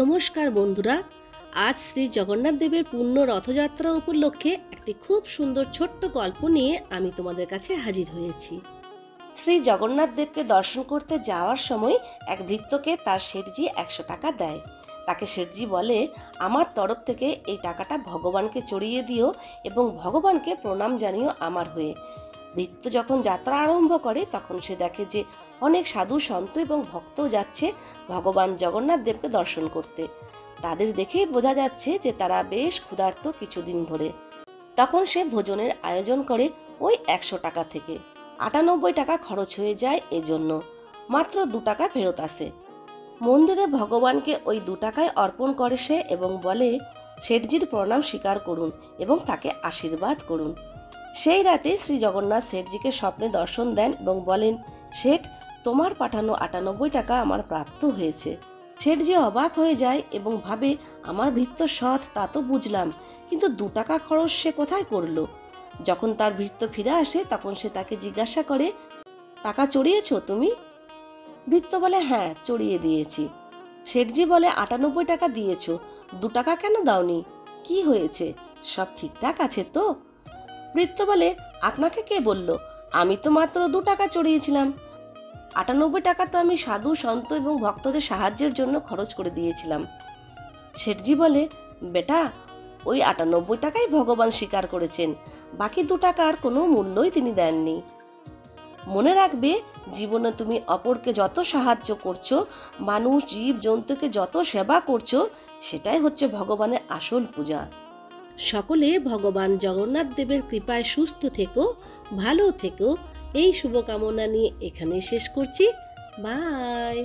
নমস্কার বন্ধুরা, আজ শ্রী জগন্নাথ দেবের পূর্ণ রথযাত্রা উপলক্ষে একটি খুব সুন্দর ছোট্ট গল্প নিয়ে আমি তোমাদের কাছে হাজির হয়েছি। শ্রী জগন্নাথ দেবকে দর্শন করতে যাওয়ার সময় এক ভৃত্যকে তার শেঠজি 100 টাকা দেয়। তাকে শেঠজি বলে, আমার তরফ থেকে এই টাকাটা ভগবানকে চড়িয়ে দিও এবং ভগবানকে প্রণাম জানিও আমার হয়ে। ভৃত্য যখন যাত্রা আরম্ভ করে তখন সে দেখে যে অনেক সাধু সন্ত এবং ভক্তও যাচ্ছে ভগবান জগন্নাথ দেবকে দর্শন করতে। তাদের দেখেই বোঝা যাচ্ছে যে তারা বেশ ক্ষুধার্ত কিছুদিন ধরে। তখন সে ভোজনের আয়োজন করে ওই 100 টাকা থেকে। 98 টাকা খরচ হয়ে যায়, এজন্য মাত্র 2 টাকা ফেরত আসে। মন্দিরে ভগবানকে ওই 2 টাকায় অর্পণ করে সে এবং বলে, শেঠজির প্রণাম স্বীকার করুন এবং তাকে আশীর্বাদ করুন। সেই রাতে শ্রী জগন্নাথ শেঠজিকে স্বপ্নে দর্শন দেন এবং বলেন, শেঠ, তোমার পাঠানো 98 টাকা আমার প্রাপ্ত হয়েছে। শেঠজি অবাক হয়ে যায় এবং ভাবে, আমার ভৃত্য সৎ তা তো বুঝলাম, কিন্তু 2 টাকা খরচ সে কোথায় করলো? যখন তার ভৃত্য ফিরে আসে তখন সে তাকে জিজ্ঞাসা করে, টাকা চড়িয়েছো তুমি? ভৃত্য বলে, হ্যাঁ, চড়িয়ে দিয়েছি। শেঠজি বলে, 98 টাকা দিয়েছো, 2 টাকা কেন দাওনি? কি হয়েছে? সব ঠিকঠাক আছে তো? ভৃত্য বলে, আপনাকে কে বলল? আমি তো মাত্র 2 টাকা চড়িয়েছিলাম। 98 টাকা তো আমি সাধু সন্ত এবং ভক্তদের সাহায্যের জন্য খরচ করে দিয়েছিলাম। শেঠজি বলে, বেটা, ওই 98 টাকাই ভগবান স্বীকার করেছেন, বাকি 2 টাকার কোনো মূল্যই তিনি দেননি। মনে রাখবে, জীবনে তুমি অপরকে যত সাহায্য করছো, মানুষ জীব জন্তুকে যত সেবা করছো, সেটাই হচ্ছে ভগবানের আসল পূজা। সকলে ভগবান জগন্নাথ দেবের কৃপায় সুস্থ থেকো, ভালো থেকো, এই শুভকামনা নিয়ে এখানেই শেষ করছি। বাই।